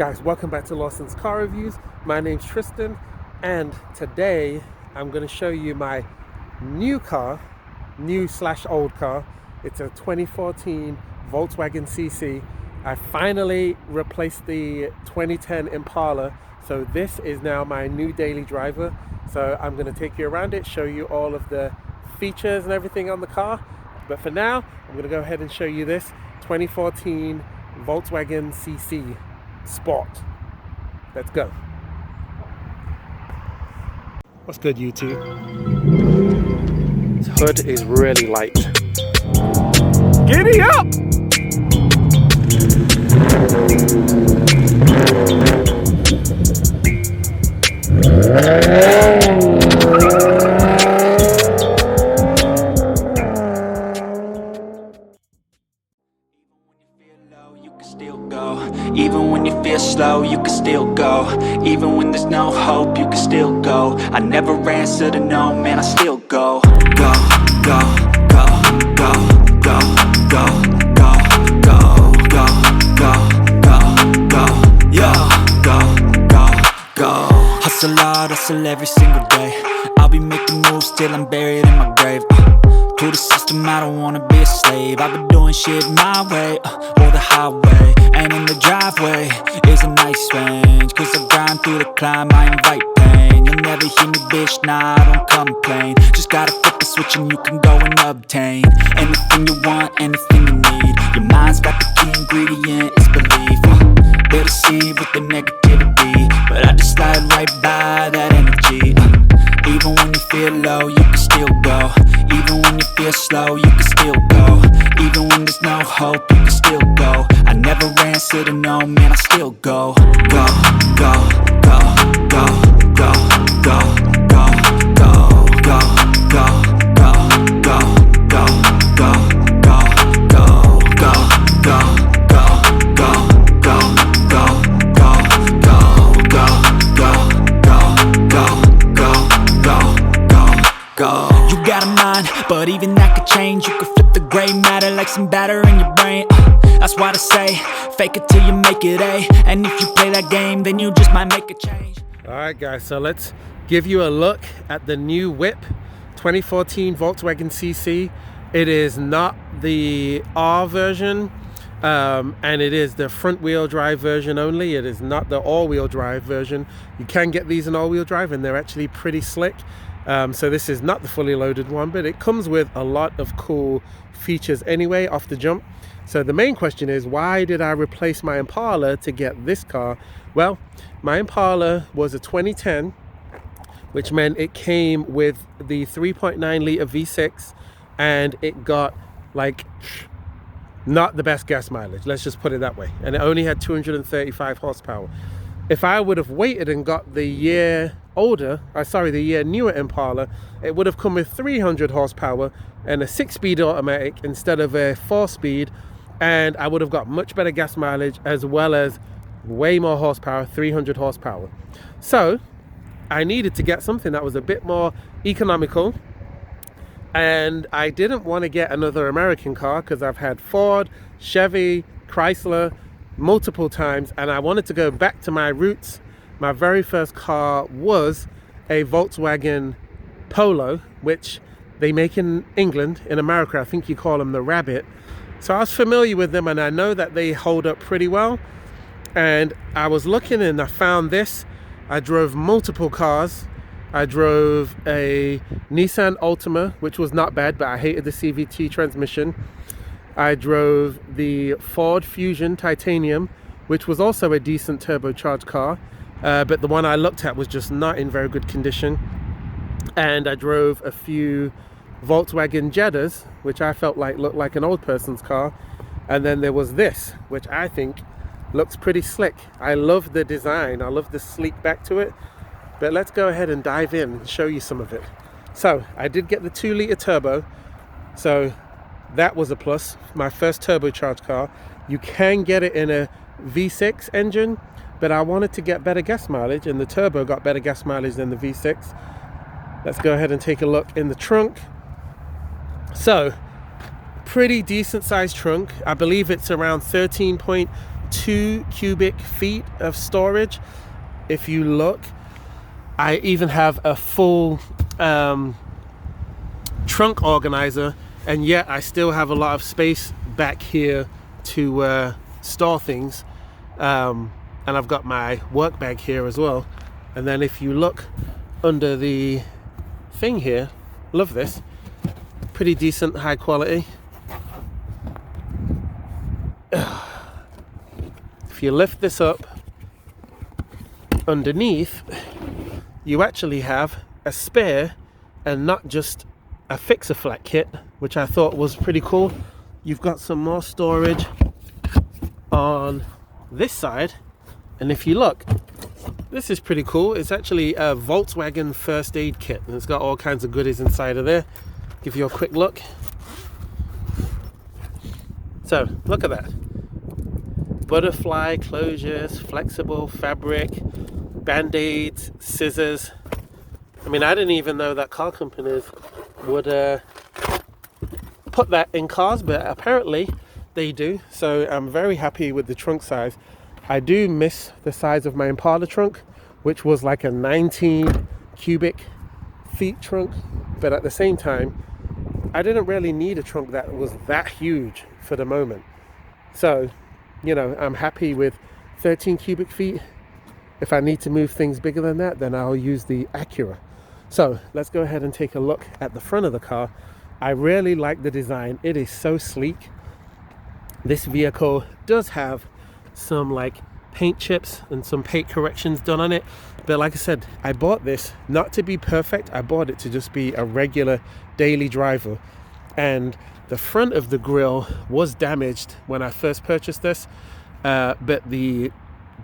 Guys, welcome back to Lawson's Car Reviews. My name's Tristan, and today I'm going to show you my new car, new/old car. It's a 2014 Volkswagen CC. I finally replaced the 2010 Impala, so this is now my new daily driver. So I'm going to take you around it, show you all of the features and everything on the car. But for now, I'm going to go ahead and show you this 2014 Volkswagen CC Sport. Let's go. What's good, YouTube? This hood is really light. Giddy up! Even when you feel slow, you can still go. Even when there's no hope, you can still go. I never answer to no, man, I still go. Go, go, go, go, go, go, go, go, go, go, go, go, yeah, go. Hustle hard, hustle every single day. I'll be making moves till I'm buried in my grave. To the system, I don't wanna be a slave. I've been doing shit my way, or the highway. And in the driveway is a nice range, cause I grind through the climb, I invite pain. You'll never hear me, bitch, nah, I don't complain. Just gotta flip the switch and you can go and obtain anything you want, anything you need. Your mind's got the key ingredient, it's belief. They'll deceive with the negativity, but I just slide right by that energy. Even when you feel low, you can still go. Even when you feel slow, you can still go. Even when there's no hope, you can still go. I never answer to no, man, I still go. Go, go, go, go, go, go, go, go, go, go, go, go, go, go, go, go, go, go. You got a mind, but even that could change. You could flip the gray matter like some batter in your brain. That's why I say, fake it till you make it A. And if you play that game, then you just might make a change. Alright guys, so let's give you a look at the new whip, 2014 Volkswagen CC. It is not the R version, and it is the front wheel drive version only. It is not the all-wheel drive version. You can get these in all-wheel drive and they're actually pretty slick. So this is not the fully loaded one, but it comes with a lot of cool features anyway off the jump. So the main question is, why did I replace my Impala to get this car? Well, my Impala was a 2010, which meant it came with the 3.9 litre V6, and it got like not the best gas mileage, let's just put it that way, and it only had 235 horsepower. If I would have waited and got the year newer Impala, it would have come with 300 horsepower and a 6-speed automatic instead of a 4-speed, and I would have got much better gas mileage as well as way more horsepower, 300 horsepower. So I needed to get something that was a bit more economical, and I didn't want to get another American car because I've had Ford, Chevy, Chrysler multiple times, and I wanted to go back to my roots. My very first car was a Volkswagen Polo, which they make in England. In America, I think you call them the Rabbit. So I was familiar with them, and I know that they hold up pretty well. And I was looking and I found this. I drove multiple cars. I drove a Nissan Altima, which was not bad, but I hated the CVT transmission. I drove the Ford Fusion Titanium, which was also a decent turbocharged car, but the one I looked at was just not in very good condition. And I drove a few Volkswagen Jettas, which I felt like looked like an old person's car. And then there was this, which I think looks pretty slick. I love the design, I love the sleek back to it. But let's go ahead and dive in and show you some of it. So I did get the 2-litre turbo, so that was a plus. My first turbocharged car. You can get it in a V6 engine, but I wanted to get better gas mileage, and the turbo got better gas mileage than the V6. Let's go ahead and take a look in the trunk. So pretty decent sized trunk. I believe it's around 13.2 2 cubic feet of storage. If you look, I even have a full trunk organizer, and yet I still have a lot of space back here to store things. And I've got my work bag here as well. And then if you look under the thing here, love this, pretty decent, high quality. If you lift this up, underneath you actually have a spare and not just a fix-a-flat kit, which I thought was pretty cool. You've got some more storage on this side, and if you look, this is pretty cool. It's actually a Volkswagen first aid kit, and it's got all kinds of goodies inside of there. Give you a quick look. So look at that. Butterfly closures, flexible fabric, band-aids, scissors. I mean, I didn't even know that car companies would put that in cars, but apparently they do. So I'm very happy with the trunk size. I do miss the size of my Impala trunk, which was like a 19 cubic feet trunk, but at the same time I didn't really need a trunk that was that huge for the moment. So, you know, I'm happy with 13 cubic feet. If I need to move things bigger than that, then I'll use the Acura. So let's go ahead and take a look at the front of the car. I really like the design. It is so sleek. This vehicle does have some like paint chips and some paint corrections done on it, but like I said, I bought this not to be perfect. I bought it to just be a regular daily driver, and the front of the grille was damaged when I first purchased this, but the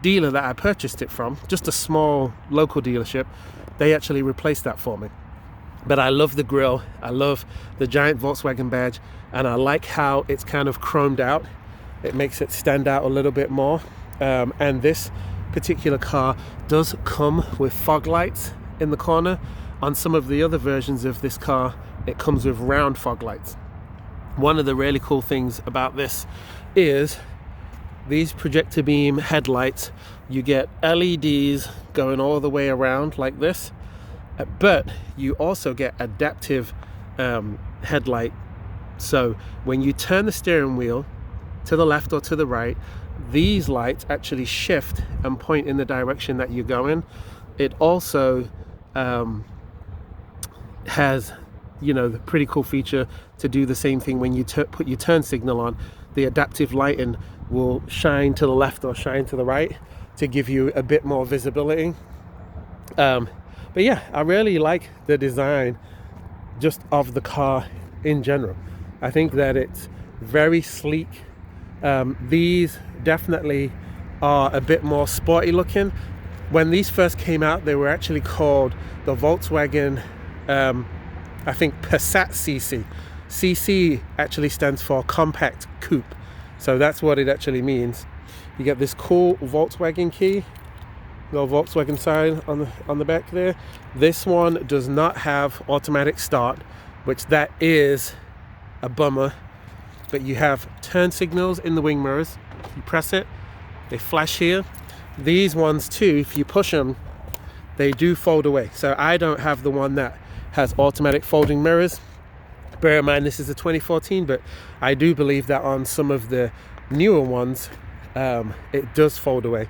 dealer that I purchased it from, just a small local dealership, they actually replaced that for me. But I love the grille, I love the giant Volkswagen badge, and I like how it's kind of chromed out. It makes it stand out a little bit more. And this particular car does come with fog lights in the corner. On some of the other versions of this car, it comes with round fog lights. One of the really cool things about this is these projector beam headlights. You get LEDs going all the way around like this, but you also get adaptive headlight. So when you turn the steering wheel to the left or to the right, these lights actually shift and point in the direction that you're going. It also has, you know, the pretty cool feature to do the same thing when you put your turn signal on. The adaptive lighting will shine to the left or shine to the right to give you a bit more visibility. But yeah, I really like the design just of the car in general. I think that it's very sleek. These definitely are a bit more sporty looking. When these first came out, they were actually called the Volkswagen, I think, Passat CC. CC actually stands for compact coupe, so that's what it actually means. You get this cool Volkswagen key, little Volkswagen sign on the back there. This one does not have automatic start, which that is a bummer. But you have turn signals in the wing mirrors. You press it, they flash here. These ones too, if you push them, they do fold away. So I don't have the one that has automatic folding mirrors. Bear in mind, this is a 2014, but I do believe that on some of the newer ones, it does fold away.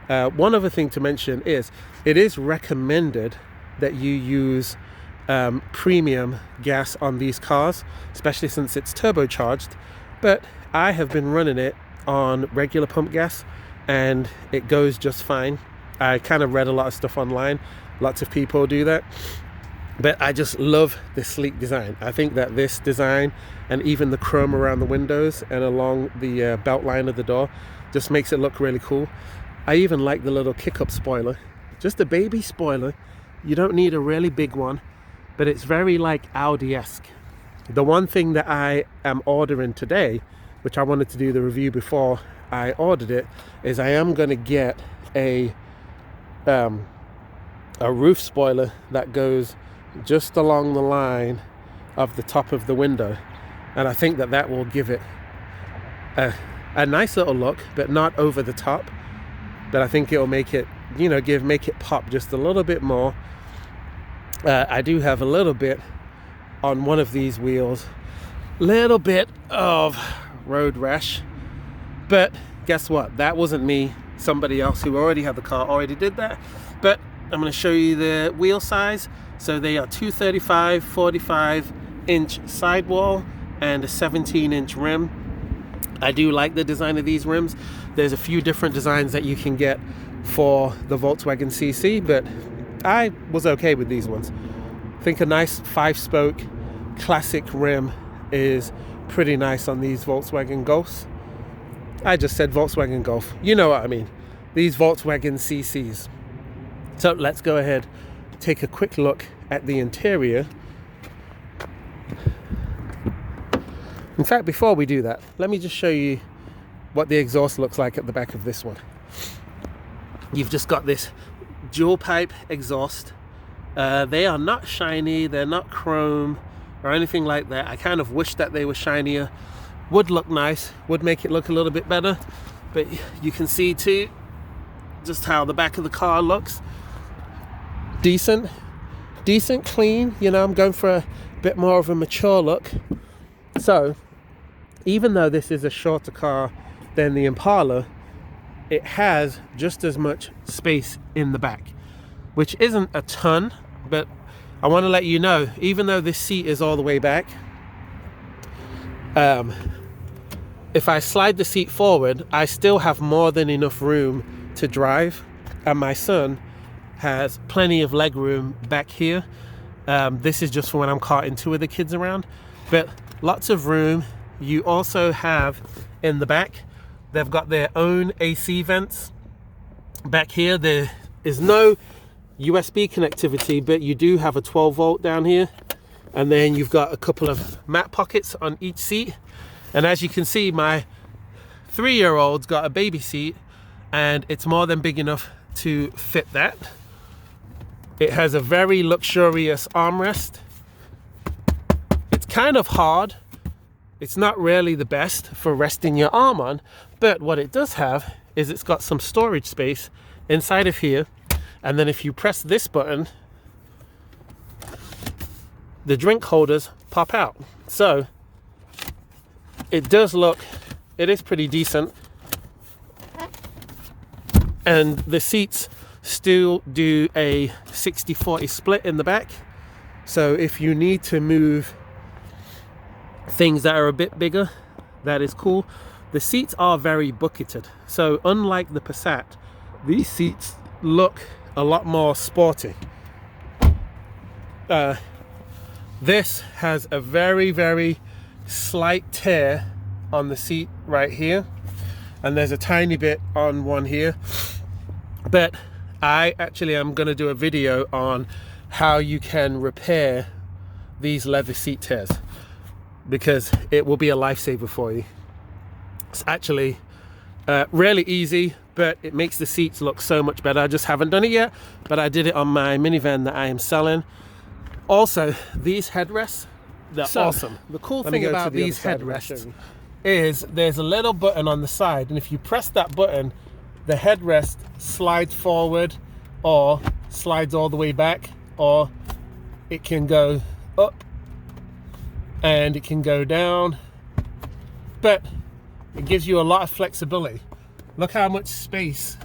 One other thing to mention is, it is recommended that you use premium gas on these cars, especially since it's turbocharged, but I have been running it on regular pump gas and it goes just fine. I kind of read a lot of stuff online, lots of people do that, but I just love the sleek design. I think that this design and even the chrome around the windows and along the belt line of the door just makes it look really cool. I even like the little kick-up spoiler, just a baby spoiler. You don't need a really big one, but it's very like Audi-esque. The one thing that I am ordering today, which I wanted to do the review before I ordered it, is I am going to get a roof spoiler that goes just along the line of the top of the window, and I think that that will give it a a nice little look, but not over the top. But I think it'll make it, you know, make it pop just a little bit more. I do have a little bit on one of these wheels, little bit of road rash, but guess what? That wasn't me. Somebody else who already had the car already did that. But I'm going to show you the wheel size. So they are 235 45-inch sidewall and a 17-inch rim. I do like the design of these rims. There's a few different designs that you can get for the Volkswagen CC, but I was okay with these ones. I think a nice 5-spoke classic rim is pretty nice on these Volkswagen Golfs. I just said Volkswagen Golf. You know what I mean. These Volkswagen CCs. So let's go ahead, take a quick look at the interior. In fact, before we do that, let me just show you what the exhaust looks like at the back of this one. You've just got this dual pipe exhaust. They are not shiny, they're not chrome or anything like that. I kind of wish that they were shinier. Would look nice, would make it look a little bit better, but you can see too just how the back of the car looks. Decent, clean. You know, I'm going for a bit more of a mature look. So even though this is a shorter car than the Impala, it has just as much space in the back, which isn't a ton, but I want to let you know, even though this seat is all the way back, if I slide the seat forward, I still have more than enough room to drive, and my son has plenty of leg room back here. This is just for when I'm carting 2 of the kids around, but lots of room. You also have in the back, they've got their own AC vents back here. There is no USB connectivity, but you do have a 12 volt down here, and then you've got a couple of mat pockets on each seat. And as you can see, my 3-year-old's got a baby seat, and it's more than big enough to fit that. It has a very luxurious armrest. It's kind of hard. It's not really the best for resting your arm on, but what it does have is it's got some storage space inside of here. And then if you press this button, the drink holders pop out. So it does look, it is pretty decent. And the seats still do a 60-40 split in the back. So if you need to move things that are a bit bigger, that is cool. The seats are very bucketed. So unlike the Passat, these seats look a lot more sporty. This has a very, very slight tear on the seat right here, and there's a tiny bit on one here, but I actually am going to do a video on how you can repair these leather seat tears, because it will be a lifesaver for you. It's actually really easy, but it makes the seats look so much better. I just haven't done it yet, but I did it on my minivan that I am selling. Also, these headrests, they're awesome. The cool thing about these headrests is there's a little button on the side, and if you press that button, the headrest slides forward or slides all the way back, or it can go up and it can go down, but it gives you a lot of flexibility. Look how much space,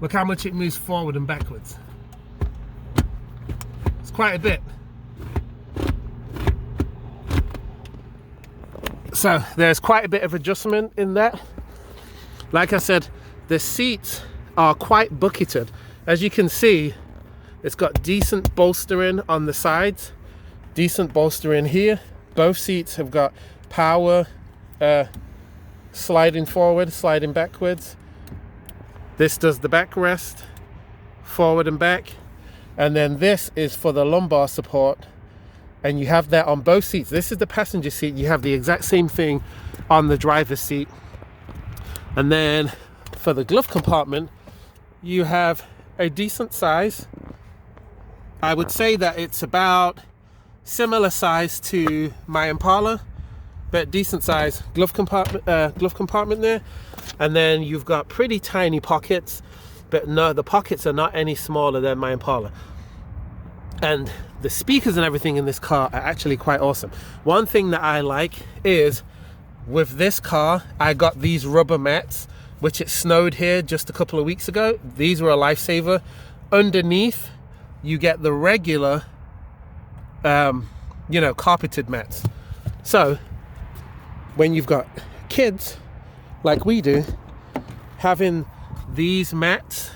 look how much it moves forward and backwards. It's quite a bit. So there's quite a bit of adjustment in that. Like I said, the seats are quite bucketed. As you can see, it's got decent bolstering on the sides, decent bolstering here. Both seats have got power, sliding forward, sliding backwards. This does the backrest, forward and back. And then this is for the lumbar support. And you have that on both seats. This is the passenger seat. You have the exact same thing on the driver's seat. And then for the glove compartment, you have a decent size. I would say that it's about similar size to my Impala, but decent size glove compartment there. And then you've got pretty tiny pockets, but no, the pockets are not any smaller than my Impala. And the speakers and everything in this car are actually quite awesome. One thing that I like is with this car, I got these rubber mats, which it snowed here just a couple of weeks ago. These were a lifesaver. Underneath, you get the regular, you know, carpeted mats. So when you've got kids like we do, having these mats,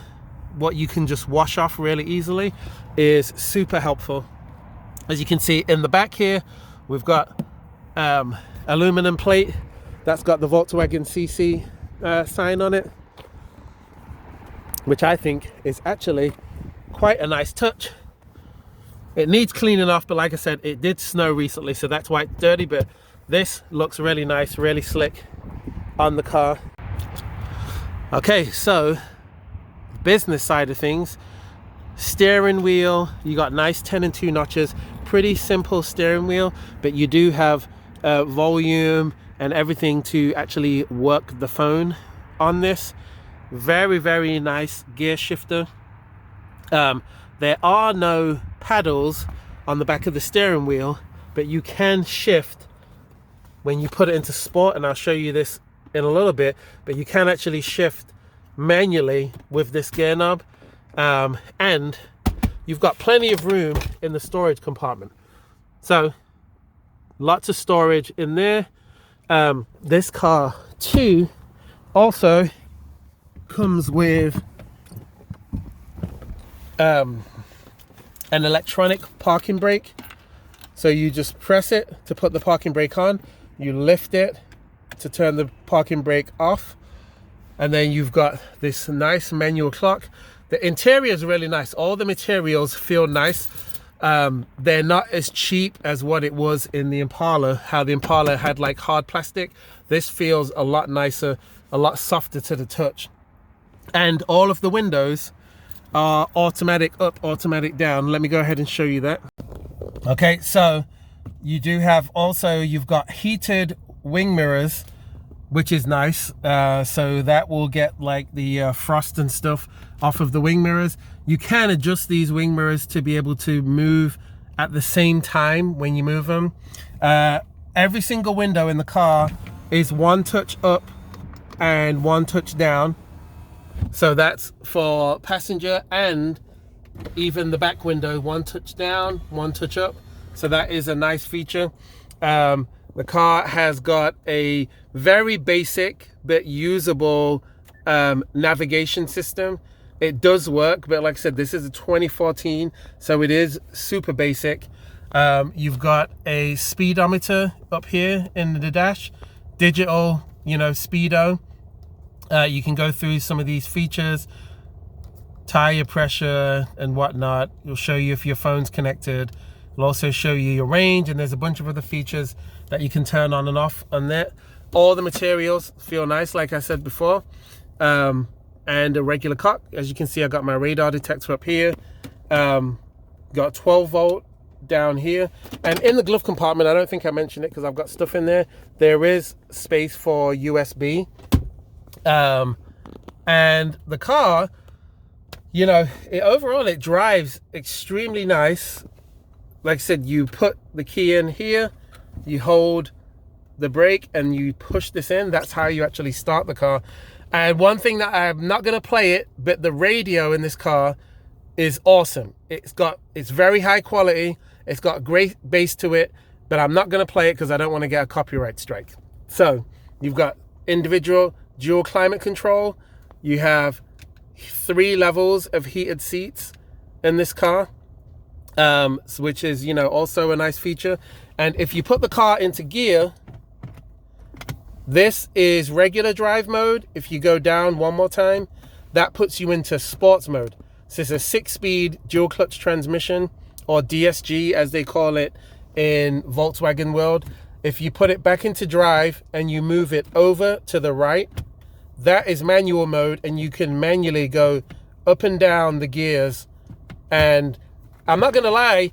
what you can just wash off really easily, is super helpful. As you can see in the back here, we've got aluminum plate that's got the Volkswagen CC sign on it, which I think is actually quite a nice touch. It needs cleaning off, but like I said, it did snow recently, so that's why it's dirty, but this looks really nice, really slick on the car. Okay, so business side of things, steering wheel, you got nice 10 and 2 notches, pretty simple steering wheel, but you do have volume and everything to actually work the phone on this. Very, very nice gear shifter. There are no paddles on the back of the steering wheel, but you can shift when you put it into sport, and I'll show you this in a little bit, but you can actually shift manually with this gear knob. And you've got plenty of room in the storage compartment, so lots of storage in there. This car too also comes with an electronic parking brake. So you just press it to put the parking brake on, you lift it to turn the parking brake off, and then you've got this nice manual clock. The interior is really nice. All the materials feel nice. They're not as cheap as what it was in the Impala, how the Impala had like hard plastic. This feels a lot nicer, a lot softer to the touch. And all of the windows are automatic up, automatic down. Let me go ahead and show you that. Okay, so you do have also, you've got heated wing mirrors, which is nice. So that will get like the frost and stuff off of the wing mirrors. You can adjust these wing mirrors to be able to move at the same time when you move them. Every single window in the car is one touch up and one touch down. So that's for passenger, and even the back window, one touch down, one touch up. So that is a nice feature. The car has got a very basic but usable navigation system. It does work, but like I said, this is a 2014, so it is super basic. You've got a speedometer up here in the dash, digital, you know, speedo. You can go through some of these features, tire pressure and whatnot. It'll show you if your phone's connected. It'll also show you your range, and there's a bunch of other features that you can turn on and off on that. All the materials feel nice, like I said before. And a regular cock. As you can see, I got my radar detector up here. Got 12 volt down here. And in the glove compartment, I don't think I mentioned it because I've got stuff in there. There is space for USB. And the car, you know, overall it drives extremely nice. Like I said, you put the key in here, you hold the brake and you push this in. That's how you actually start the car. And one thing that I'm not going to play it, but the radio in this car is awesome. It's very high quality. It's got great bass to it, but I'm not going to play it because I don't want to get a copyright strike. So you've got individual dual climate control. You have 3 levels of heated seats in this car, which is, you know, also a nice feature. And if you put the car into gear, this is regular drive mode. If you go down one more time, that puts you into sports mode. So it's a 6-speed dual clutch transmission, or DSG as they call it in Volkswagen world. If you put it back into drive and you move it over to the right, that is manual mode, and you can manually go up and down the gears. And I'm not gonna lie,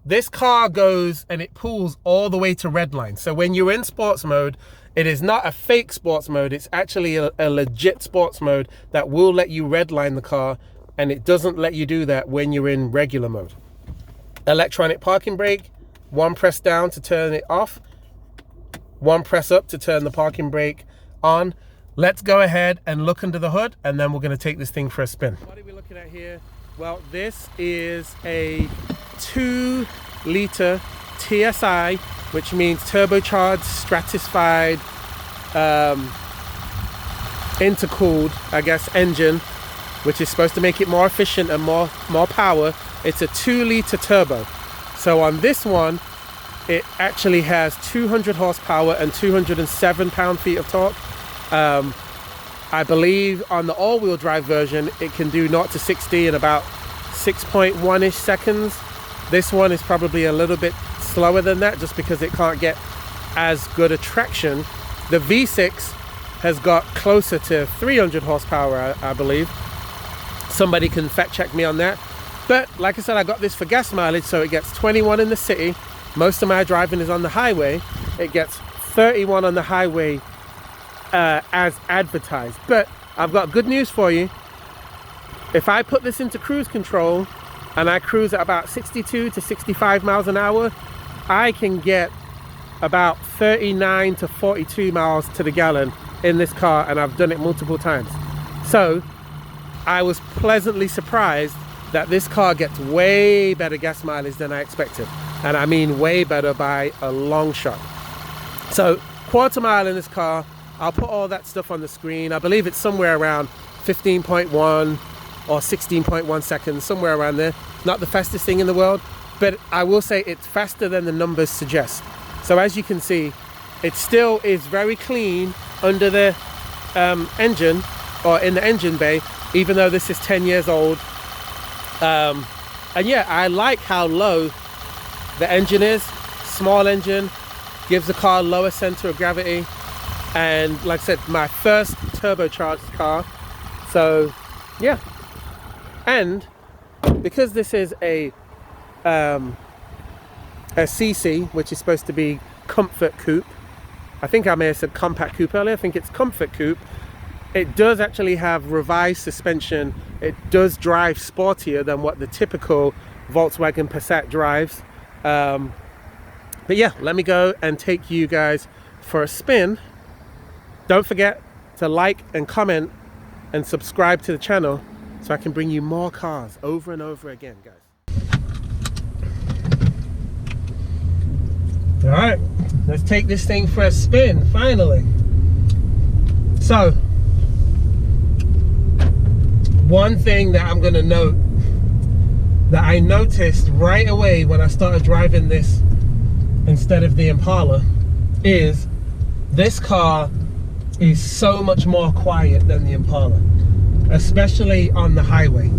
this car goes and it pulls all the way to redline. So when you're in sports mode, it is not a fake sports mode. It's actually a legit sports mode that will let you redline the car, and it doesn't let you do that when you're in regular mode. Electronic parking brake, one press down to turn it off, one press up to turn the parking brake on. Let's go ahead and look under the hood, and then we're going to take this thing for a spin. What are we looking at here? Well, this is a 2-liter TSI, which means turbocharged, stratified, intercooled, I guess, engine, which is supposed to make it more efficient and more power. It's a 2-liter turbo. So on this one, it actually has 200 horsepower and 207 pound-feet of torque. I believe on the all-wheel drive version, it can do 0 to 60 in about 6.1-ish seconds. This one is probably a little bit slower than that, just because it can't get as good a traction. The V6 has got closer to 300 horsepower, I believe. Somebody can fact check me on that. But like I said, I got this for gas mileage, so it gets 21 in the city. Most of my driving is on the highway. It gets 31 on the highway as advertised. But I've got good news for you. If I put this into cruise control and I cruise at about 62 to 65 miles an hour, I can get about 39 to 42 miles to the gallon in this car, and I've done it multiple times. So I was pleasantly surprised that this car gets way better gas mileage than I expected. And I mean way better by a long shot. So 1/4 mile in this car. I'll put all that stuff on the screen. I believe it's somewhere around 15.1 or 16.1 seconds, somewhere around there. Not the fastest thing in the world, but I will say it's faster than the numbers suggest. So as you can see, it still is very clean under the engine, or in the engine bay, even though this is 10 years old. And yeah, I like how low the engine is. Small engine, gives the car lower center of gravity. And like I said, my first turbocharged car. So yeah. And because this is a CC, which is supposed to be comfort coupe. I think I may have said compact coupe earlier. I think it's comfort coupe. It does actually have revised suspension. It does drive sportier than what the typical Volkswagen Passat drives. But yeah, let me go and take you guys for a spin. Don't forget to like and comment and subscribe to the channel so I can bring you more cars over and over again, guys. All right, let's take this thing for a spin, finally. So, one thing that I'm gonna note that I noticed right away when I started driving this instead of the Impala is this car is so much more quiet than the Impala, especially on the highway.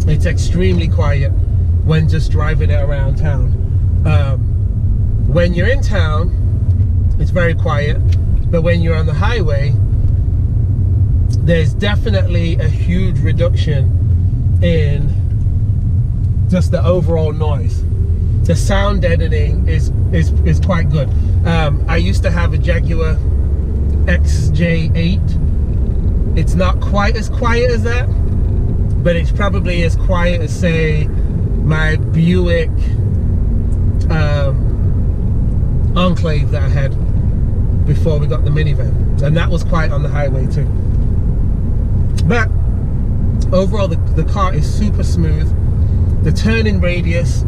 It's extremely quiet when just driving it around town. When you're in town, it's very quiet, but when you're on the highway, there's definitely a huge reduction in just the overall noise. The sound deadening is quite good. I used to have a Jaguar XJ8. It's not quite as quiet as that, but it's probably as quiet as, say, my Buick Enclave that I had before we got the minivan, and that was quiet on the highway too. But overall, the car is super smooth. The turning radius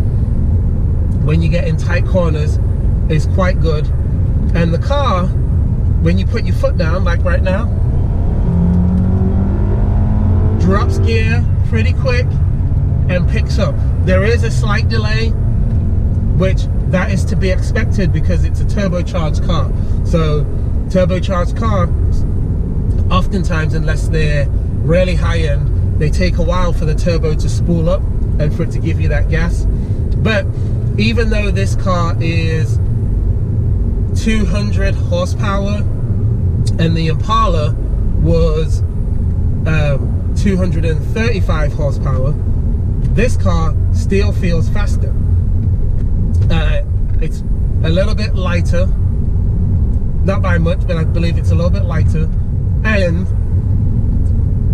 when you get in tight corners is quite good, and the car, when you put your foot down, like right now, drops gear pretty quick and picks up. There is a slight delay, which that is to be expected because it's a turbocharged car. So turbocharged cars, oftentimes, unless they're really high end, they take a while for the turbo to spool up and for it to give you that gas. But even though this car is 200 horsepower and the Impala was 235 horsepower, this car still feels faster. It's a little bit lighter, not by much, but I believe it's a little bit lighter. And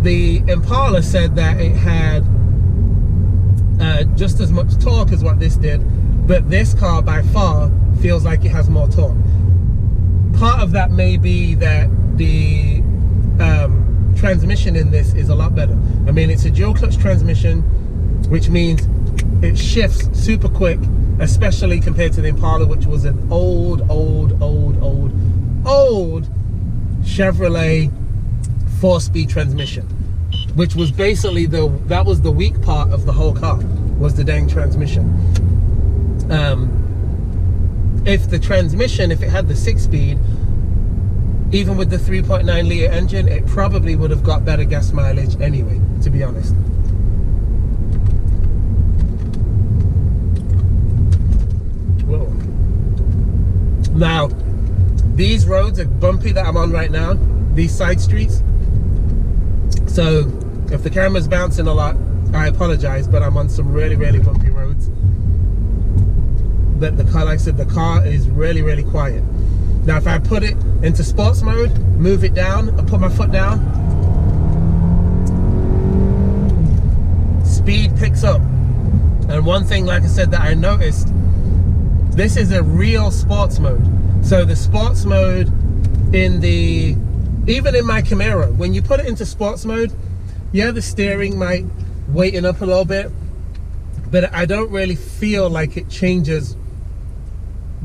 the Impala said that it had just as much torque as what this did, but this car by far feels like it has more torque. Part of that may be that the transmission in this is a lot better. I mean, it's a dual clutch transmission, which means it shifts super quick, especially compared to the Impala, which was an old Chevrolet 4-speed transmission, which was basically that was the weak part of the whole car, was the dang transmission. If the transmission, if it had the 6-speed, even with the 3.9 litre engine, it probably would have got better gas mileage anyway, to be honest. Whoa. Now, these roads are bumpy that I'm on right now, these side streets. So if the camera's bouncing a lot, I apologize, but I'm on some really bumpy roads. But the car, like I said, the car is really quiet. Now if I put it into sports mode, move it down, and put my foot down, speed picks up. And one thing, like I said, that I noticed, this is a real sports mode. So the sports mode in the, even in my Camaro, when you put it into sports mode, yeah, the steering might weighten up a little bit, but I don't really feel like it changes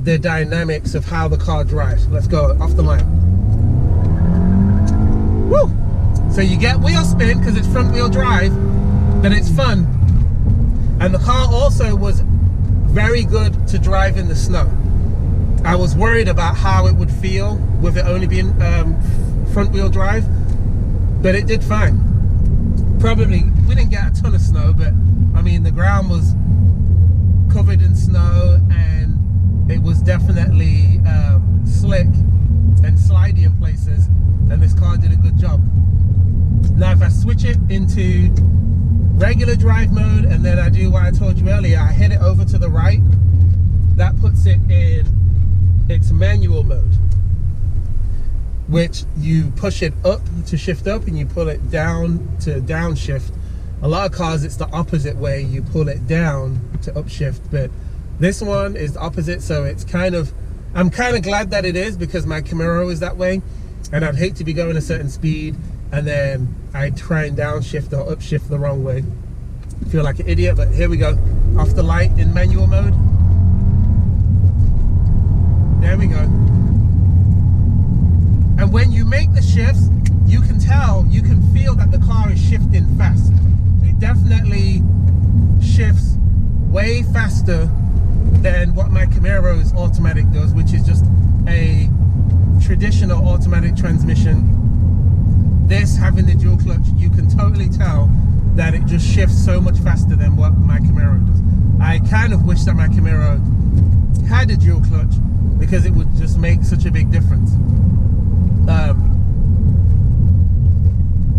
the dynamics of how the car drives. Let's go off the line. Woo! So you get wheel spin because it's front wheel drive, but it's fun. And the car also was very good to drive in the snow. I was worried about how it would feel with it only being front wheel drive, but it did fine. Probably, we didn't get a ton of snow, but I mean, the ground was covered in snow and it was definitely slick and slidey in places, and this car did a good job. Now if I switch it into regular drive mode and then I do what I told you earlier, I hit it over to the right, that puts it in its manual mode, which you push it up to shift up and you pull it down to downshift. A lot of cars it's the opposite way, you pull it down to upshift, but this one is the opposite. So it's kind of, I'm kind of glad that it is, because my Camaro is that way and I'd hate to be going a certain speed and then I try and downshift or upshift the wrong way. I feel like an idiot, but here we go. Off the light in manual mode. There we go. And when you make the shifts, you can tell, you can feel that the car is shifting fast. It definitely shifts way faster than what my Camaro's automatic does, which is just a traditional automatic transmission. This, having the dual clutch, you can totally tell that it just shifts so much faster than what my Camaro does. I kind of wish that my Camaro had a dual clutch, because it would just make such a big difference.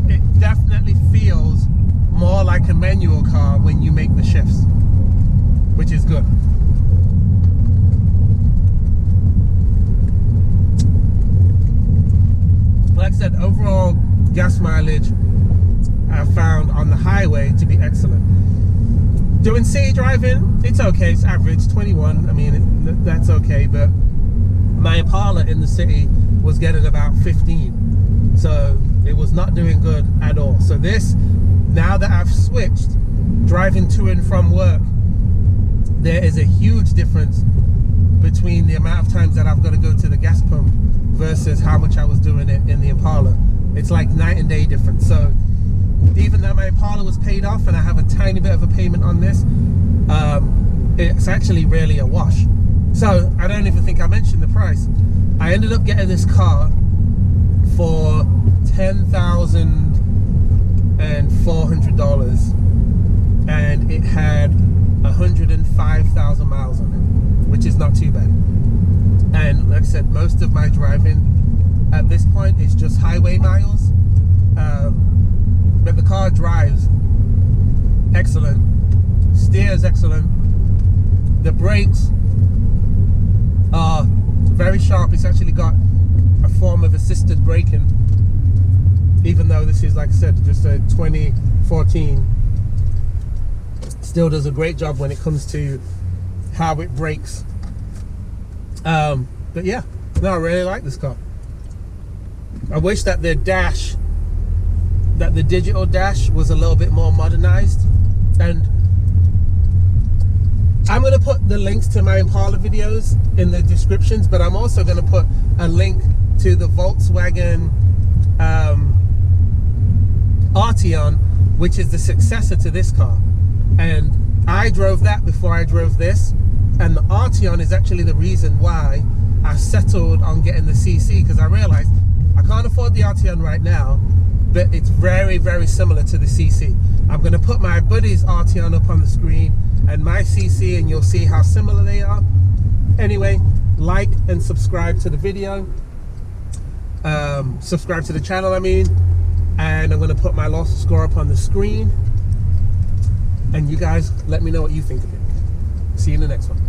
It definitely feels more like a manual car when you make the shifts, which is good. Like I said, overall gas mileage I found on the highway to be excellent. Doing city driving, it's okay, it's average, 21, I mean, that's okay, but my Impala in the city was getting about 15, so it was not doing good at all. So this, now that I've switched, driving to and from work, there is a huge difference between the amount of times that I've got to go to the gas pump versus how much I was doing it in the Impala. It's like night and day difference. So even though my Impala was paid off and I have a tiny bit of a payment on this, it's actually really a wash. So I don't even think I mentioned the price. I ended up getting this car for $10,400 and it had 105,000 miles on it, which is not too bad. And like I said, most of my driving at this point is just highway miles, but the car drives excellent, steers excellent, the brakes very sharp. It's actually got a form of assisted braking, even though this is, like I said, just a 2014. Still does a great job when it comes to how it brakes. But yeah, no, I really like this car. I wish that the dash, that the digital dash was a little bit more modernized. And I'm going to put the links to my Impala videos in the descriptions, but I'm also going to put a link to the Volkswagen Arteon, which is the successor to this car. And I drove that before I drove this, and the Arteon is actually the reason why I settled on getting the CC, because I realized I can't afford the Arteon right now, but it's very, very similar to the CC. I'm going to put my buddy's Arteon up on the screen and my CC, and you'll see how similar they are. Anyway, like and subscribe to the video. Subscribe to the channel, I mean. And I'm going to put my Lawson score up on the screen. And you guys let me know what you think of it. See you in the next one.